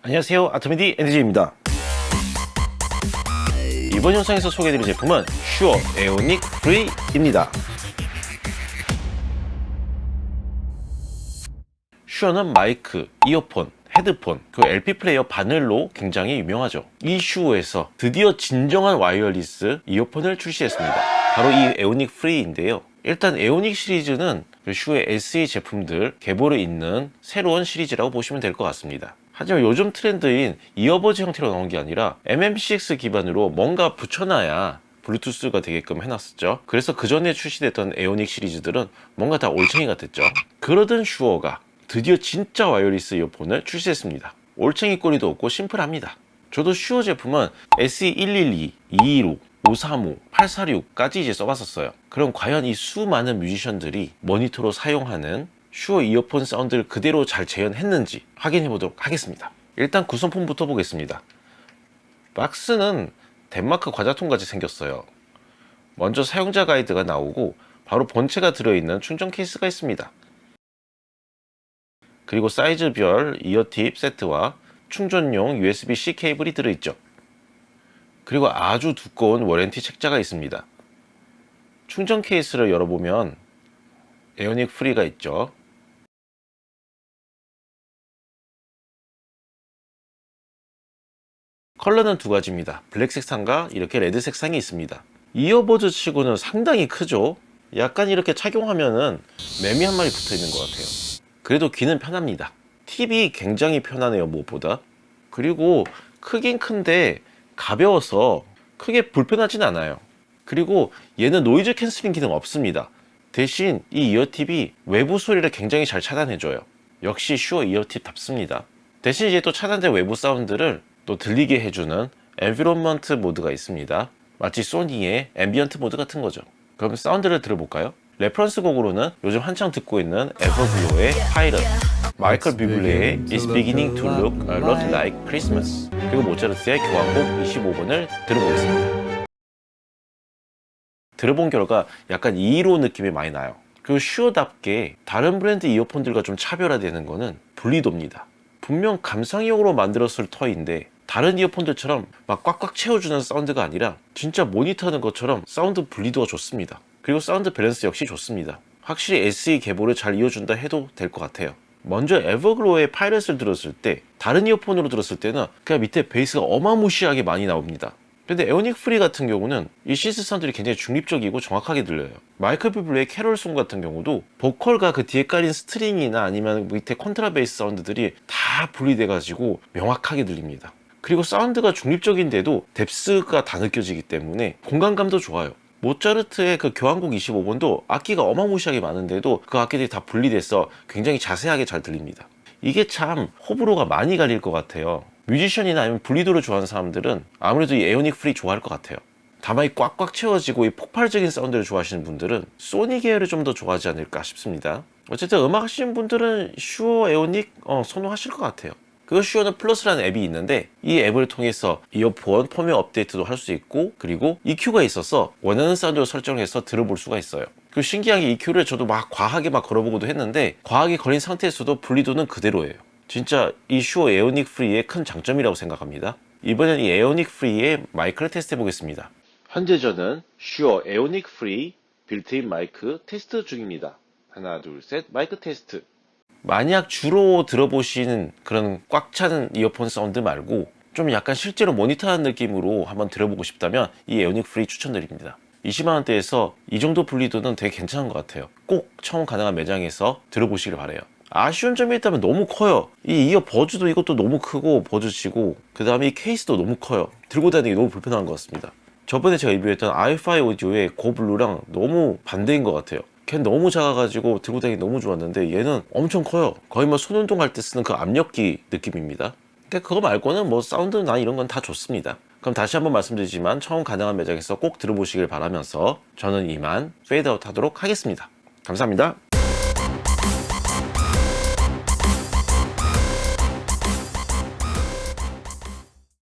안녕하세요, 아토미디 NDJ입니다. 이번 영상에서 소개해드릴 제품은 슈어 에오닉 프리입니다. 슈어는 마이크, 이어폰, 헤드폰, 그 LP 플레이어 바늘로 굉장히 유명하죠. 이 슈어에서 드디어 진정한 와이어리스 이어폰을 출시했습니다. 바로 이 에오닉 프리인데요. 일단 에오닉 시리즈는 슈어의 SE 제품들 계보를 잇는 새로운 시리즈라고 보시면 될 것 같습니다. 하지만 요즘 트렌드인 이어버즈 형태로 나온 게 아니라 MM6 기반으로 뭔가 붙여놔야 블루투스가 되게끔 해놨었죠. 그래서 그 전에 출시됐던 에오닉 시리즈들은 뭔가 다 올챙이 같았죠. 그러던 슈어가 드디어 진짜 와이어리스 이어폰을 출시했습니다. 올챙이 꼬리도 없고 심플합니다. 저도 슈어 제품은 SE112, 215, 535, 846까지 이제 써봤었어요. 그럼 과연 이 수많은 뮤지션들이 모니터로 사용하는 슈어 이어폰 사운드를 그대로 잘 재현했는지 확인해 보도록 하겠습니다. 일단 구성품부터 보겠습니다. 박스는 덴마크 과자통 같이 생겼어요. 먼저 사용자 가이드가 나오고 바로 본체가 들어있는 충전 케이스가 있습니다. 그리고 사이즈별 이어팁 세트와 충전용 USB-C 케이블이 들어있죠. 그리고 아주 두꺼운 워런티 책자가 있습니다. 충전 케이스를 열어보면 에오닉 프리가 있죠. 컬러는 두 가지입니다. 블랙 색상과 이렇게 레드 색상이 있습니다. 이어버즈 치고는 상당히 크죠. 약간 이렇게 착용하면은 매미 한 마리 붙어 있는 것 같아요. 그래도 귀는 편합니다. 팁이 굉장히 편하네요, 무엇보다. 그리고 크긴 큰데 가벼워서 크게 불편하진 않아요. 그리고 얘는 노이즈 캔슬링 기능 없습니다. 대신 이 이어팁이 외부 소리를 굉장히 잘 차단해줘요. 역시 슈어 이어팁답습니다. 대신 이제 또 차단된 외부 사운드를 또 들리게 해주는 엔비론먼트 모드가 있습니다. 마치 소니의 앰비언트 모드 같은 거죠. 그럼 사운드를 들어볼까요? 레퍼런스 곡으로는 요즘 한창 듣고 있는 에버글로의 파이럿, 마이클 뷔블레의 It's Beginning to Look a Lot Like Christmas, 그리고 모차르트의 교향곡 25번을 들어보겠습니다. 들어본 결과 약간 215 느낌이 많이 나요. 그리고 슈어답게 다른 브랜드 이어폰들과 좀 차별화되는 거는 분리도입니다. 분명 감상용으로 만들었을 터인데 다른 이어폰들처럼 막 꽉꽉 채워주는 사운드가 아니라 진짜 모니터 하는 것처럼 사운드 분리도가 좋습니다. 그리고 사운드 밸런스 역시 좋습니다. 확실히 SE 계보를 잘 이어준다 해도 될 것 같아요. 먼저 에버글로의 파이럿을 들었을 때 다른 이어폰으로 들었을 때는 그냥 밑에 베이스가 어마무시하게 많이 나옵니다. 근데 에오닉 프리 같은 경우는 이 신스 사운드들이 굉장히 중립적이고 정확하게 들려요. 마이클 뷔블레의 캐롤송 같은 경우도 보컬과 그 뒤에 깔린 스트링이나 아니면 밑에 컨트라베이스 사운드들이 다 분리돼 가지고 명확하게 들립니다. 그리고 사운드가 중립적인데도 뎁스가 다 느껴지기 때문에 공간감도 좋아요. 모차르트의 그 교향곡 25번도 악기가 어마무시하게 많은데도 그 악기들이 다 분리돼서 굉장히 자세하게 잘 들립니다. 이게 참 호불호가 많이 갈릴 것 같아요. 뮤지션이나 아니면 분리도를 좋아하는 사람들은 아무래도 이 에오닉 프리 좋아할 것 같아요. 다만 이 꽉꽉 채워지고 이 폭발적인 사운드를 좋아하시는 분들은 소니 계열을 좀 더 좋아하지 않을까 싶습니다. 어쨌든 음악 하시는 분들은 슈어 에오닉 선호하실 것 같아요. 그 슈어는 플러스라는 앱이 있는데 이 앱을 통해서 이어폰 펌웨어 업데이트도 할 수 있고, 그리고 EQ가 있어서 원하는 사운드로 설정해서 들어볼 수가 있어요. 그 신기하게 EQ를 저도 막 과하게 막 걸어보고도 했는데 과하게 걸린 상태에서도 분리도는 그대로예요. 진짜 이 슈어 에오닉 프리의 큰 장점이라고 생각합니다. 이번엔 이 에오닉 프리의 마이크를 테스트 해보겠습니다. 현재 저는 슈어 에오닉 프리 빌트인 마이크 테스트 중입니다. 하나, 둘, 셋, 마이크 테스트. 만약 주로 들어보시는 그런 꽉 찬 이어폰 사운드 말고 좀 약간 실제로 모니터하는 느낌으로 한번 들어보고 싶다면 이 에오닉 프리 추천드립니다. 20만원대에서 이 정도 분리도는 되게 괜찮은 것 같아요. 꼭 처음 가능한 매장에서 들어보시길 바래요. 아쉬운 점이 있다면 너무 커요. 이 이어 버즈도 이것도 너무 크고 버즈치고, 그 다음에 이 케이스도 너무 커요. 들고 다니기 너무 불편한 것 같습니다. 저번에 제가 리뷰했던 i5 오디오의 고블루랑 너무 반대인 것 같아요. 걔는 너무 작아가지고 들고 다니기 너무 좋았는데 얘는 엄청 커요. 거의 뭐 손 운동할 때 쓰는 그 압력기 느낌입니다. 근데 그거 말고는 뭐 사운드나 이런 건 다 좋습니다. 그럼 다시 한번 말씀드리지만 처음 가능한 매장에서 꼭 들어보시길 바라면서 저는 이만 페이드아웃 하도록 하겠습니다. 감사합니다.